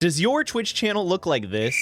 Does your Twitch channel look like this?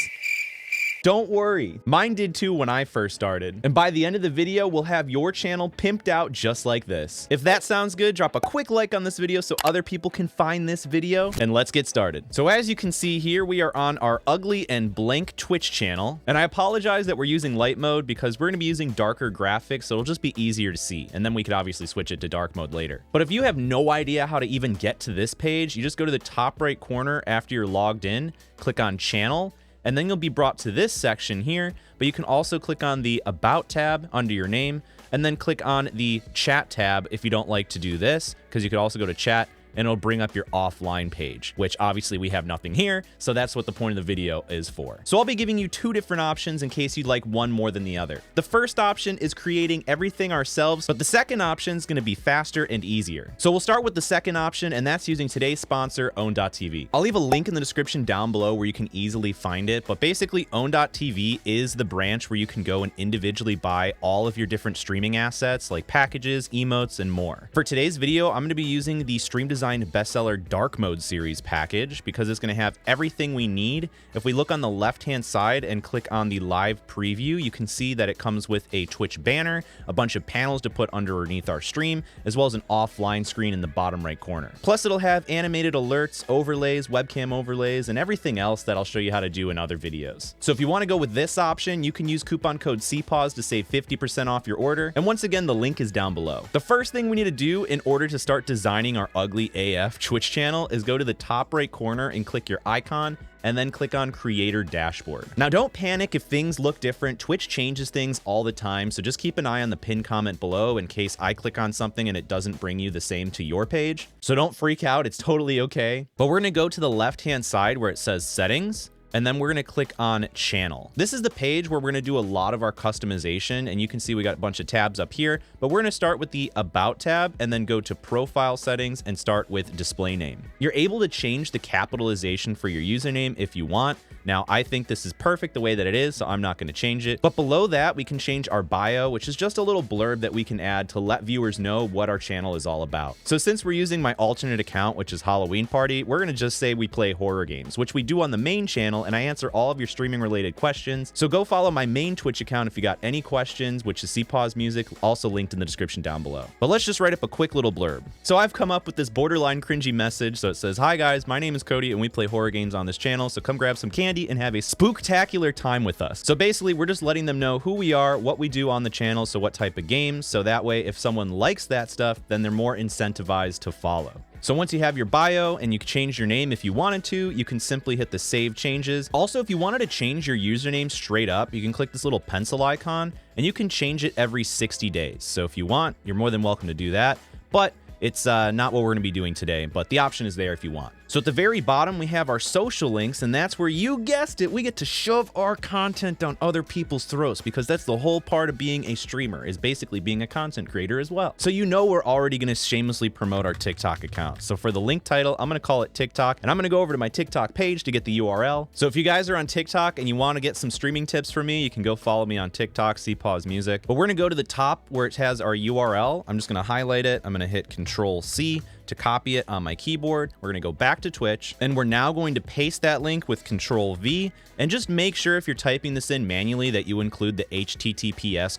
Don't worry, mine did too when I first started. And by the end of the video, we'll have your channel pimped out just like this. If that sounds good, drop a quick like on this video so other people can find this video, and let's get started. So as you can see here, we are on our ugly and blank Twitch channel. And I apologize that we're using light mode because we're gonna be using darker graphics, so it'll just be easier to see. And then we could obviously switch it to dark mode later. But if you have no idea how to even get to this page, you just go to the top right corner after you're logged in, click on channel, and then you'll be brought to this section here, but you can also click on the About tab under your name, and then click on the Chat tab if you don't like to do this, because you could also go to Chat, and it'll bring up your offline page, which obviously we have nothing here, so that's what the point of the video is for. So I'll be giving you two different options in case you'd like one more than the other. The first option is creating everything ourselves, but the second option is going to be faster and easier. So we'll start with the second option, and that's using today's sponsor, Own.tv. I'll leave a link in the description down below where you can easily find it, but basically Own.tv is the branch where you can go and individually buy all of your different streaming assets like packages, emotes, and more. For today's video, I'm going to be using the Stream Design bestseller dark mode series package because it's going to have everything we need. If we look on the left hand side and click on the live preview, you can see that it comes with a Twitch banner, a bunch of panels to put underneath our stream, as well as an offline screen in the bottom right corner. Plus it'll have animated alerts, overlays, webcam overlays, and everything else that I'll show you how to do in other videos. So if you want to go with this option, you can use coupon code Cpaws to save 50% off your order. And once again, the link is down below. The first thing we need to do in order to start designing our ugly AF Twitch channel is go to the top right corner and click your icon, and then click on Creator Dashboard. Now don't panic if things look different. Twitch changes things all the time, so just keep an eye on the pinned comment below in case I click on something and it doesn't bring you the same to your page. So don't freak out, it's totally okay. But we're gonna go to the left-hand side where it says Settings, and then we're going to click on Channel. This is the page where we're going to do a lot of our customization, and you can see we got a bunch of tabs up here, but we're going to start with the About tab and then go to Profile Settings and start with Display Name. You're able to change the capitalization for your username if you want. Now, I think this is perfect the way that it is, so I'm not going to change it. But below that, we can change our bio, which is just a little blurb that we can add to let viewers know what our channel is all about. So since we're using my alternate account, which is Halloween Party, we're going to just say we play horror games, which we do on the main channel, and I answer all of your streaming related questions. So go follow my main Twitch account if you got any questions, which is Cpaws Music, also linked in the description down below. But let's just write up a quick little blurb. So I've come up with this borderline cringy message. So it says, "Hi guys, my name is Cody and we play horror games on this channel. So come grab some candy and have a spooktacular time with us." So basically we're just letting them know who we are, what we do on the channel, so what type of games. So that way, if someone likes that stuff, then they're more incentivized to follow. So once you have your bio and you can change your name if you wanted to, you can simply hit the save changes. Also, if you wanted to change your username straight up, you can click this little pencil icon and you can change it every 60 days. So if you want, you're more than welcome to do that, but it's not what we're gonna be doing today, but the option is there if you want. So at the very bottom, we have our social links, and that's where, you guessed it, we get to shove our content down other people's throats, because that's the whole part of being a streamer, is basically being a content creator as well. So you know we're already gonna shamelessly promote our TikTok account. So for the link title, I'm gonna call it TikTok, and I'm gonna go over to my TikTok page to get the URL. So if you guys are on TikTok and you wanna get some streaming tips from me, you can go follow me on TikTok, Cpaws Music. But we're gonna go to the top where it has our URL. I'm just gonna highlight it. I'm gonna hit Control-C to copy it on my keyboard. We're gonna go back to Twitch, and we're now going to paste that link with Control-V, and just make sure if you're typing this in manually that you include the HTTPS://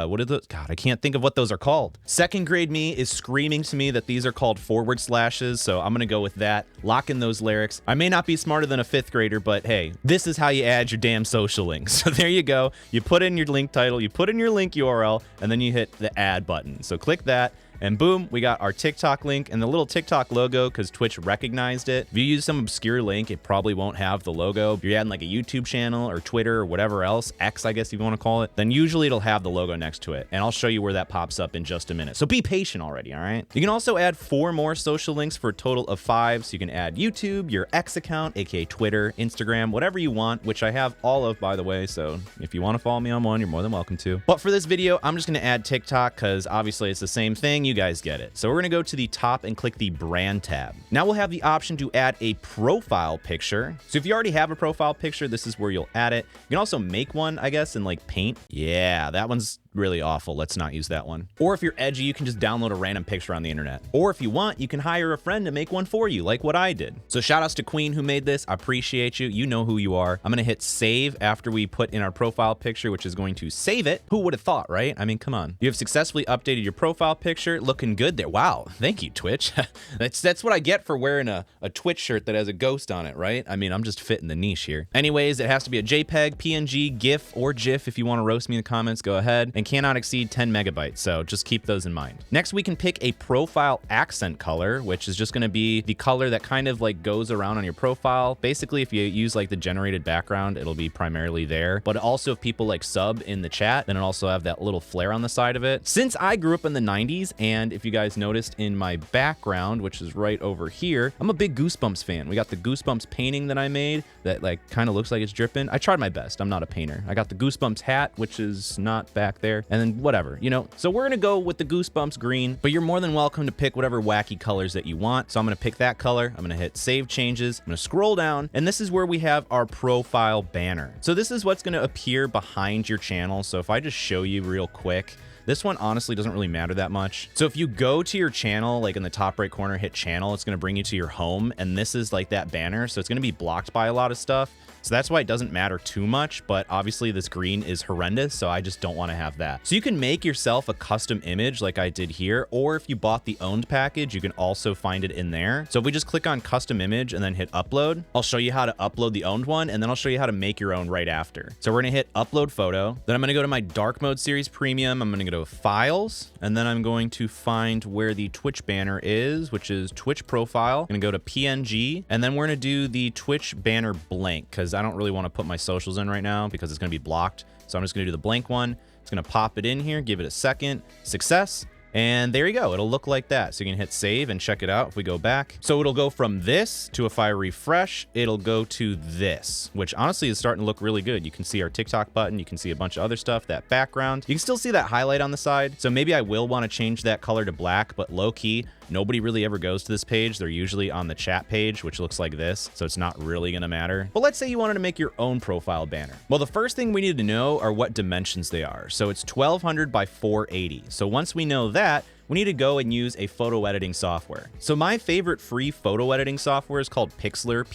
what are those? God, I can't think of what those are called. Second grade me is screaming to me that these are called forward slashes, so I'm gonna go with that. Lock in those lyrics. I may not be smarter than a 5th grader, but hey, this is how you add your damn social links. So there you go. You put in your link title, you put in your link URL, and then you hit the add button. So click that, and boom, we got our TikTok link and the little TikTok logo because Twitch recognized it. If you use some obscure link, it probably won't have the logo. If you're adding like a YouTube channel or Twitter or whatever else, X, I guess if you want to call it, then usually it'll have the logo next to it. And I'll show you where that pops up in just a minute. So be patient already, all right? You can also add 4 more social links for a total of 5. So you can add YouTube, your X account, aka Twitter, Instagram, whatever you want, which I have all of, by the way. So if you want to follow me on one, you're more than welcome to. But for this video, I'm just going to add TikTok because obviously it's the same thing. You guys get it. So we're going to go to the top and click the brand tab. Now we'll have the option to add a profile picture. So if you already have a profile picture, this is where you'll add it. You can also make one, I guess, in like Paint. Yeah, that one's really awful. Let's not use that one. Or if you're edgy, you can just download a random picture on the internet. Or if you want, you can hire a friend to make one for you, like what I did. So shout outs to Queen who made this. I appreciate you. You know who you are. I'm gonna hit save after we put in our profile picture, which is going to save it. Who would have thought, right? I mean, come on. You have successfully updated your profile picture. Looking good there. Wow, thank you, Twitch. That's what I get for wearing a Twitch shirt that has a ghost on it, right? I mean, I'm just fitting the niche here. Anyways, it has to be a JPEG, PNG, GIF, or GIF. If you want to roast me in the comments, go ahead, and cannot exceed 10 megabytes. So just keep those in mind. Next, we can pick a profile accent color, which is just going to be the color that kind of like goes around on your profile. Basically, if you use like the generated background, it'll be primarily there. But also if people like sub in the chat, then it'll also have that little flare on the side of it. Since I grew up in the 90s, and if you guys noticed in my background, which is right over here, I'm a big Goosebumps fan. We got the Goosebumps painting that I made that like kind of looks like it's dripping. I tried my best. I'm not a painter. I got the Goosebumps hat, which is not back there, and then whatever, you know. So we're gonna go with the Goosebumps green, but you're more than welcome to pick whatever wacky colors that you want. So I'm gonna pick that color. I'm gonna hit save changes. I'm gonna scroll down, and this is where we have our profile banner. So this is what's gonna appear behind your channel. So if I just show you real quick, this one honestly doesn't really matter that much. So if you go to your channel, like in the top right corner, hit channel, it's gonna bring you to your home, and this is like that banner. So it's gonna be blocked by a lot of stuff. So that's why it doesn't matter too much, but obviously this green is horrendous, so I just don't want to have that. So you can make yourself a custom image like I did here, or if you bought the owned package, you can also find it in there. So if we just click on custom image and then hit upload, I'll show you how to upload the owned one, and then I'll show you how to make your own right after. So we're gonna hit upload photo, then I'm gonna go to my dark mode series premium, I'm gonna go to files, and then I'm going to find where the Twitch banner is, which is Twitch profile. I'm gonna go to PNG, and then we're gonna do the Twitch banner blank, because I don't really want to put my socials in right now because it's going to be blocked. So I'm just going to do the blank one. It's going to pop it in here, give it a second, success. And there you go. It'll look like that. So you can hit save and check it out if we go back. So it'll go from this to, if I refresh, it'll go to this, which honestly is starting to look really good. You can see our TikTok button. You can see a bunch of other stuff, that background. You can still see that highlight on the side. So maybe I will want to change that color to black, but low key, nobody really ever goes to this page. They're usually on the chat page, which looks like this. So it's not really going to matter. But let's say you wanted to make your own profile banner. Well, the first thing we need to know are what dimensions they are. So it's 1200 by 480. So once we know that, we need to go and use a photo editing software. So my favorite free photo editing software is called Pixlr,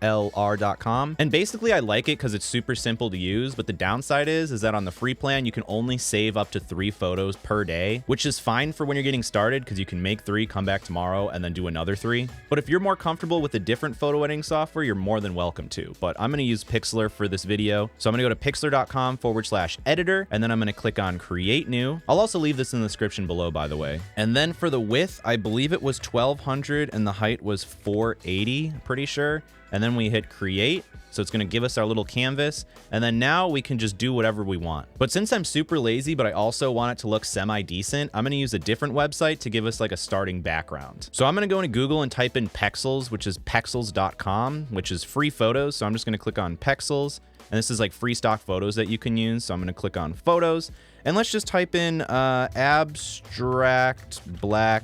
Pixlr.com. And basically I like it because it's super simple to use, but the downside is that on the free plan, you can only save up to 3 photos per day, which is fine for when you're getting started because you can make 3, come back tomorrow, and then do another 3. But if you're more comfortable with a different photo editing software, you're more than welcome to. But I'm gonna use Pixlr for this video. So I'm gonna go to pixlr.com/editor, and then I'm gonna click on create new. I'll also leave this in the description below, by the way. And then for the width, I believe it was 1200 and the height was 480, pretty sure. And then we hit create. So it's going to give us our little canvas. And then now we can just do whatever we want. But since I'm super lazy, but I also want it to look semi-decent, I'm going to use a different website to give us like a starting background. So I'm going to go into Google and type in Pexels, which is pexels.com, which is free photos. So I'm just going to click on Pexels. And this is like free stock photos that you can use. So I'm going to click on photos, and let's just type in abstract black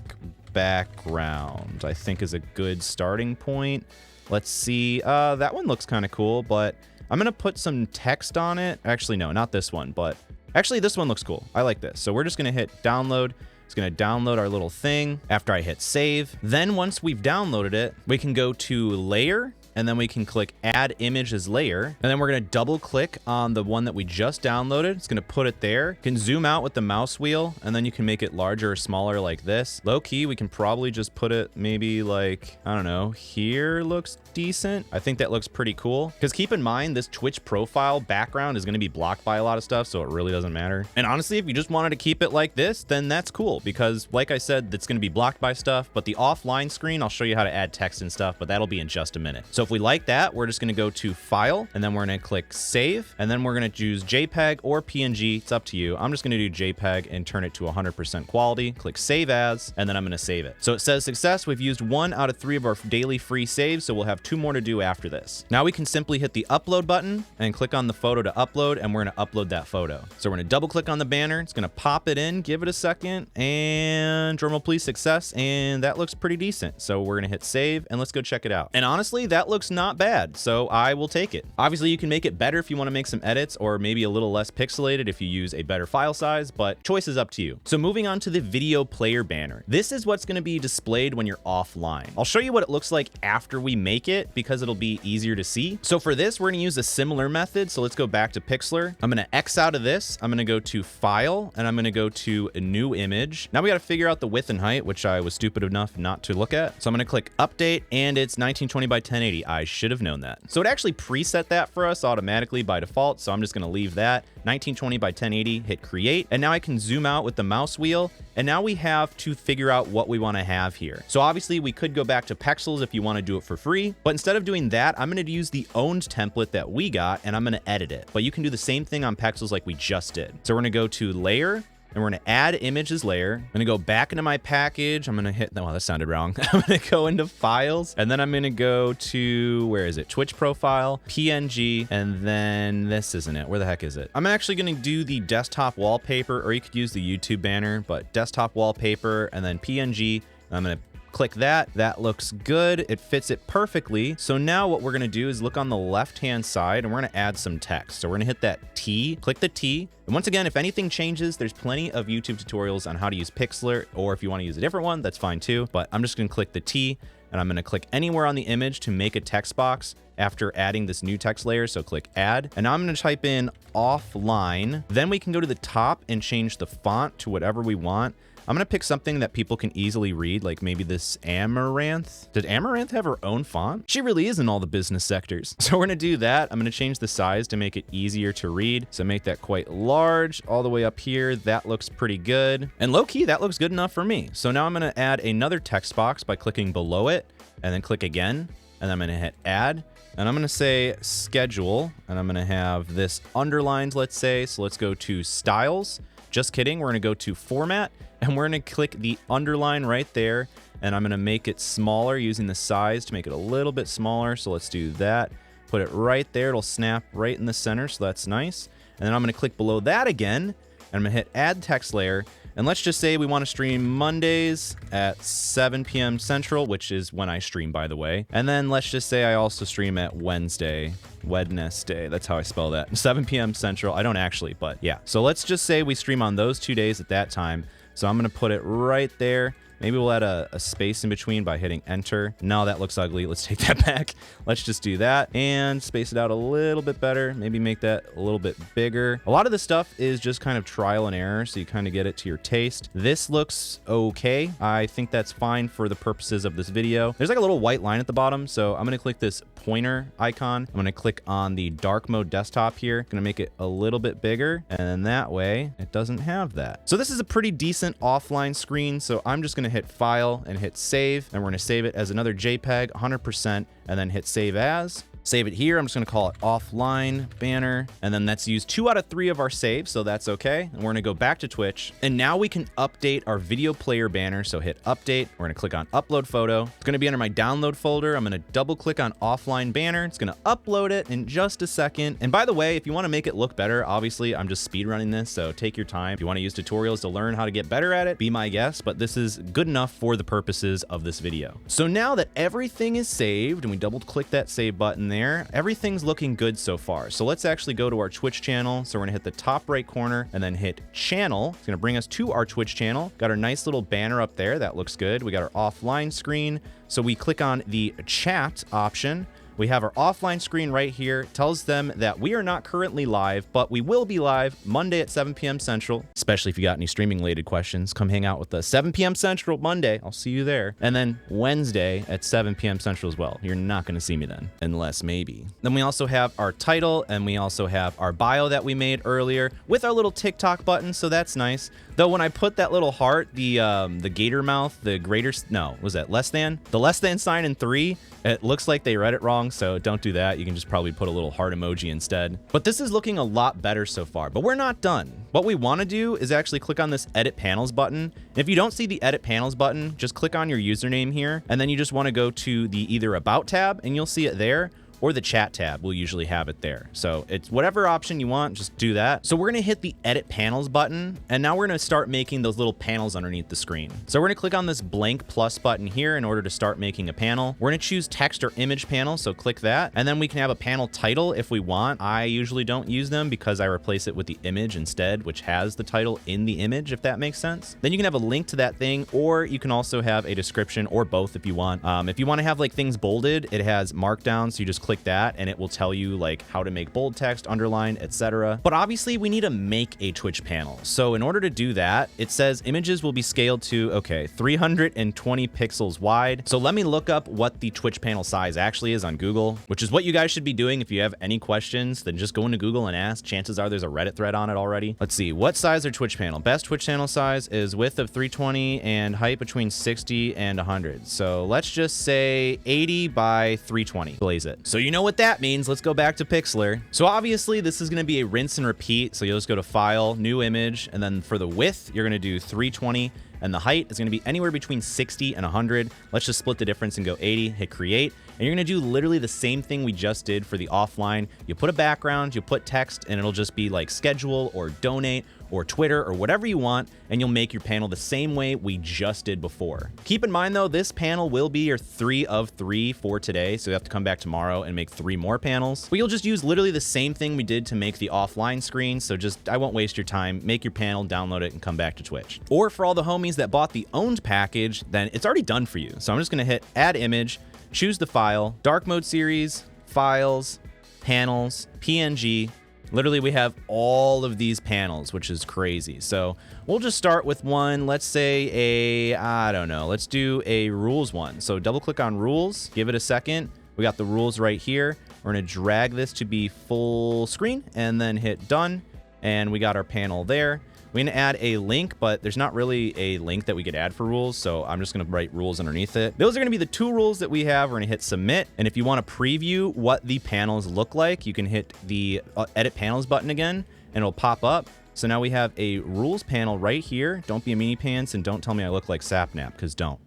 background, I think is a good starting point. Let's see. That one looks kind of cool, but I'm going to put some text on it. Actually, no, not this one, but actually this one looks cool. I like this. So we're just going to hit download. It's going to download our little thing after I hit save. Then once we've downloaded it, we can go to layer, and then we can click add image as layer. And then we're gonna double click on the one that we just downloaded. It's gonna put it there. You can zoom out with the mouse wheel, and then you can make it larger or smaller like this. Low key, we can probably just put it maybe like, I don't know, here looks decent. I think that looks pretty cool. Because keep in mind, this Twitch profile background is gonna be blocked by a lot of stuff, so it really doesn't matter. And honestly, if you just wanted to keep it like this, then that's cool. Because like I said, it's gonna be blocked by stuff, but the offline screen, I'll show you how to add text and stuff, but that'll be in just a minute. So if we like that, we're just going to go to file, and then we're going to click save, and then we're going to choose JPEG or PNG. It's up to you. I'm just going to do JPEG and turn it to 100% quality. Click save as, and then I'm going to save it. So it says success. We've used 1 out of 3 of our daily free saves, so we'll have 2 more to do after this. Now we can simply hit the upload button and click on the photo to upload, and we're going to upload that photo. So we're going to double click on the banner. It's going to pop it in, give it a second, and drumroll please, success, and that looks pretty decent. So we're going to hit save, and let's go check it out. And honestly, that looks looks not bad, so I will take it. Obviously, you can make it better if you want to make some edits, or maybe a little less pixelated if you use a better file size, but choice is up to you. So moving on to the video player banner. This is what's going to be displayed when you're offline. I'll show you what it looks like after we make it because it'll be easier to see. So for this, we're going to use a similar method. So let's go back to Pixlr. I'm going to X out of this. I'm going to go to File, and I'm going to go to a new image. Now we got to figure out the width and height, which I was stupid enough not to look at. So I'm going to click Update, and it's 1920 by 1080. I should have known that. So it actually preset that for us automatically by default. So I'm just going to leave that 1920 by 1080, hit Create. And now I can zoom out with the mouse wheel. And now we have to figure out what we want to have here. So obviously we could go back to Pexels if you want to do it for free, but instead of doing that, I'm going to use the owned template that we got, and I'm going to edit it. But you can do the same thing on Pexels like we just did. So we're going to go to Layer, and we're going to add image as layer. I'm going to go back into my package. I'm going to hit, oh, that sounded wrong. I'm going to go into files, and then I'm going to go to, where is it? Twitch profile, PNG, and then this isn't it. Where the heck is it? I'm actually going to do the desktop wallpaper, or you could use the YouTube banner, but desktop wallpaper, and then PNG. I'm going to click that. That looks good. It fits it perfectly. So now what we're going to do is look on the left-hand side, and we're going to add some text. So we're going to hit that T, click the T. And once again, if anything changes, there's plenty of YouTube tutorials on how to use Pixlr, or if you want to use a different one, that's fine too. But I'm just going to click the T, and I'm going to click anywhere on the image to make a text box after adding this new text layer. So click Add, and now I'm going to type in offline. Then we can go to the top and change the font to whatever we want. I'm going to pick something that people can easily read, like maybe this Amaranth. Did Amaranth have her own font? She really is in all the business sectors. So we're going to do that. I'm going to change the size to make it easier to read. So make that quite large all the way up here. That looks pretty good. And low key, that looks good enough for me. So now I'm going to add another text box by clicking below it, and then click again. And I'm going to hit Add. And I'm going to say Schedule. And I'm going to have this underlined, let's say. So let's go to Styles. Just kidding. We're going to go to Format. And we're going to click the underline right there, and I'm going to make it smaller using the size to make it a little bit smaller. So let's do that. Put it right there. It'll snap right in the center, so that's nice. And then I'm going to click below that again, and I'm going to hit Add Text Layer. And let's just say we want to stream Mondays at 7 p.m. Central, which is when I stream, by the way. And then let's just say I also stream at Wednesday. That's how I spell that. 7 p.m. Central. I don't actually, but yeah. So let's just say we stream on those 2 days at that time. So I'm going to put it right there. Maybe we'll add a space in between by hitting enter. No, that looks ugly. Let's take that back. Let's just do that and space it out a little bit better. Maybe make that a little bit bigger. A lot of this stuff is just kind of trial and error, so you kind of get it to your taste. This looks okay. I think that's fine for the purposes of this video. There's like a little white line at the bottom, so I'm going to click this pointer icon. I'm going to click on the dark mode desktop here. Going to make it a little bit bigger, and then that way it doesn't have that. So this is a pretty decent offline screen, so I'm just going to hit File and hit Save, and we're going to save it as another JPEG 100%, and then hit Save As. Save it here. I'm just going to call it offline banner. And then that's used 2 out of 3 of our saves. So that's okay. And we're going to go back to Twitch. And now we can update our video player banner. So hit update. We're going to click on upload photo. It's going to be under my download folder. I'm going to double click on offline banner. It's going to upload it in just a second. And by the way, if you want to make it look better, obviously I'm just speed running this. So take your time. If you want to use tutorials to learn how to get better at it, be my guest. But this is good enough for the purposes of this video. So now that everything is saved and we double click that save button there, everything's looking good so far. So let's actually go to our Twitch channel. So we're gonna hit the top right corner and then hit channel. It's gonna bring us to our Twitch channel. Got our nice little banner up there. That looks good. We got our offline screen. So we click on the chat option. We have our offline screen right here. It tells them that we are not currently live, but we will be live Monday at 7 p.m. Central. Especially if you got any streaming related questions, come hang out with us 7 p.m. Central Monday. I'll see you there. And then Wednesday at 7 p.m. Central as well. You're not going to see me then, unless maybe. Then we also have our title, and we also have our bio that we made earlier with our little TikTok button. So that's nice. Though when I put that little heart, the gator mouth, the greater, no, was that less than? The less than sign in 3, it looks like they read it wrong, so don't do that. You can just probably put a little heart emoji instead. But this is looking a lot better so far, but we're not done. What we want to do is actually click on this edit panels button. And if you don't see the edit panels button, just click on your username here, and then you just want to go to the either about tab, and you'll see it there, or the chat tab will usually have it there. So it's whatever option you want, just do that. So we're gonna hit the edit panels button, and now we're gonna start making those little panels underneath the screen. So we're gonna click on this blank plus button here in order to start making a panel. We're gonna choose text or image panel, so click that, and then we can have a panel title if we want. I usually don't use them because I replace it with the image instead, which has the title in the image, if that makes sense. Then you can have a link to that thing, or you can also have a description, or both if you want. If you want to have like things bolded, it has markdown, so you just click that and it will tell you like how to make bold text, underline, etc. But obviously we need to make a Twitch panel. So in order to do that, it says images will be scaled to, okay, 320 pixels wide. So let me look up what the Twitch panel size actually is on Google, which is what you guys should be doing. If you have any questions, then just go into Google and ask. Chances are there's a Reddit thread on it already. Let's see, what size are Twitch panel? Best Twitch channel size is width of 320 and height between 60 and 100. So let's just say 80 by 320. Blaze it. So you know what that means. Let's go back to Pixlr. So obviously this is going to be a rinse and repeat. So you'll just go to File, New Image, and then for the width, you're going to do 320. And the height is going to be anywhere between 60 and 100. Let's just split the difference and go 80, hit create. And you're going to do literally the same thing we just did for the offline. You put a background, you put text, and it'll just be like schedule or donate or Twitter or whatever you want, and you'll make your panel the same way we just did before. Keep in mind though, this panel will be your 3 of 3 for today, so you have to come back tomorrow and make 3 more panels. But you'll just use literally the same thing we did to make the offline screen, so just, I won't waste your time. Make your panel, download it, and come back to Twitch. Or for all the homies that bought the owned package, then it's already done for you. So I'm just gonna hit add image, choose the file, dark mode series, files, panels, PNG. Literally, we have all of these panels, which is crazy. So we'll just start with one. Let's say I don't know, let's do a rules one. So double click on rules, give it a second. We got the rules right here. We're gonna drag this to be full screen and then hit done. And we got our panel there. We're going to add a link, but there's not really a link that we could add for rules, so I'm just going to write rules underneath it. Those are going to be the 2 rules that we have. We're going to hit submit, and if you want to preview what the panels look like, you can hit the edit panels button again, and it'll pop up. So now we have a rules panel right here. Don't be a meanie pants, and don't tell me I look like Sapnap, because don't.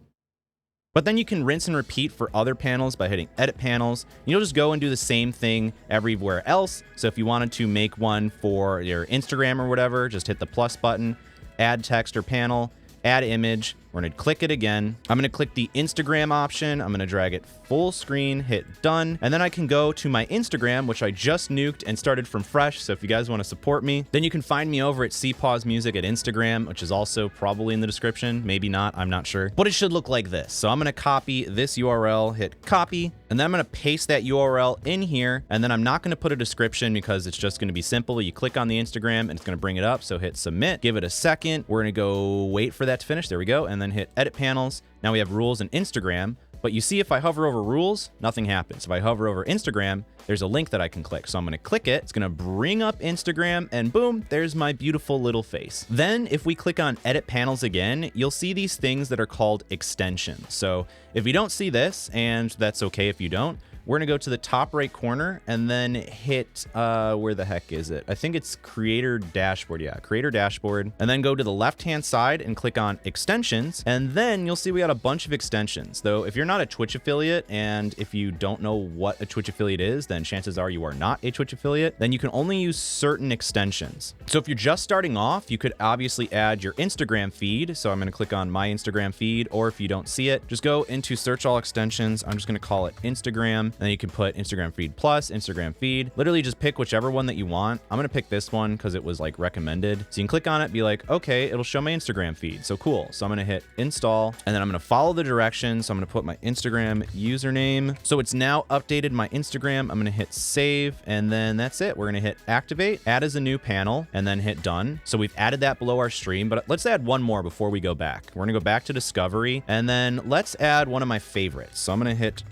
But then you can rinse and repeat for other panels by hitting edit panels. You'll just go and do the same thing everywhere else. So if you wanted to make one for your Instagram or whatever, just hit the plus button, add text or panel, add image. We're going to click it again. I'm going to click the Instagram option. I'm going to drag it full screen, hit done. And then I can go to my Instagram, which I just nuked and started from fresh. So if you guys want to support me, then you can find me over at Cpaws Music at Instagram, which is also probably in the description. Maybe not, I'm not sure. But it should look like this. So I'm going to copy this URL, hit copy, and then I'm going to paste that URL in here. And then I'm not going to put a description because it's just going to be simple. You click on the Instagram and it's going to bring it up. So hit submit, give it a second. We're going to go wait for that to finish. There we go. And then hit edit panels. Now we have rules and Instagram, but you see if I hover over rules, nothing happens. If I hover over Instagram, there's a link that I can click. So I'm going to click it. It's going to bring up Instagram and boom, there's my beautiful little face. Then if we click on edit panels again, you'll see these things that are called extensions. So if you don't see this, and that's okay if you don't, we're going to go to the top right corner and then hit, where the heck is it? I think it's creator dashboard. Yeah, creator dashboard. And then go to the left-hand side and click on extensions. And then you'll see we got a bunch of extensions. Though if you're not a Twitch affiliate and if you don't know what a Twitch affiliate is, then chances are you are not a Twitch affiliate. Then you can only use certain extensions. So if you're just starting off, you could obviously add your Instagram feed. So I'm going to click on my Instagram feed, or if you don't see it, just go into search all extensions. I'm just going to call it Instagram. And then you can put Instagram feed plus, Instagram feed. Literally just pick whichever one that you want. I'm going to pick this one because it was like recommended. So you can click on it, be like, okay, it'll show my Instagram feed. So cool. So I'm going to hit install and then I'm going to follow the directions. So I'm going to put my Instagram username. So it's now updated my Instagram. I'm going to hit save and then that's it. We're going to hit activate, add as a new panel and then hit done. So we've added that below our stream, but let's add one more before we go back. We're going to go back to discovery and then let's add one of my favorites. So I'm going to hit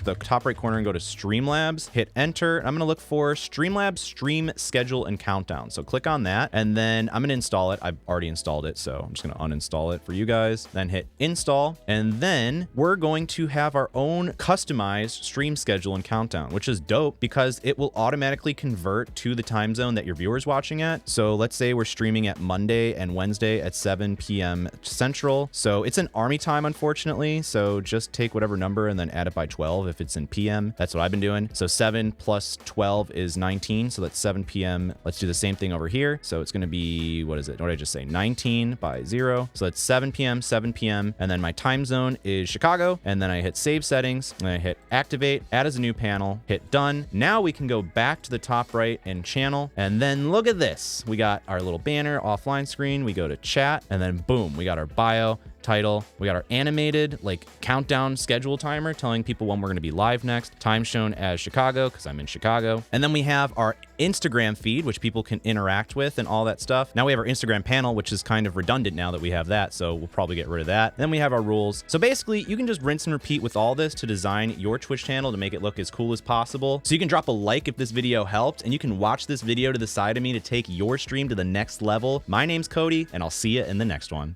the top right corner and go to Streamlabs, hit enter. I'm going to look for Streamlabs stream schedule and countdown. So click on that and then I'm going to install it. I've already installed it, so I'm just going to uninstall it for you guys. Then hit install and then we're going to have our own customized stream schedule and countdown, which is dope because it will automatically convert to the time zone that your viewer's watching at. So let's say we're streaming at Monday and Wednesday at 7 p.m. Central. So it's an army time, unfortunately. So just take whatever number and then add it by 12 if it's in PM. p.m. That's what I've been doing. So 7 plus 12 is 19. So that's 7 p.m. Let's do the same thing over here. So it's going to be, what is it? What did I just say? 19 by 0. So that's 7 p.m., 7 p.m. And then my time zone is Chicago. And then I hit save settings and I hit activate, add as a new panel, hit done. Now we can go back to the top right and channel. And then look at this. We got our little banner offline screen. We go to chat and then boom, we got our bio, title. We got our animated like countdown schedule timer telling people when we're going to be live next. Time shown as Chicago because I'm in Chicago. And then we have our Instagram feed, which people can interact with and all that stuff. Now we have our Instagram panel, which is kind of redundant now that we have that. So we'll probably get rid of that. Then we have our rules. So basically you can just rinse and repeat with all this to design your Twitch channel to make it look as cool as possible. So you can drop a like if this video helped, and you can watch this video to the side of me to take your stream to the next level. My name's Cody, and I'll see you in the next one.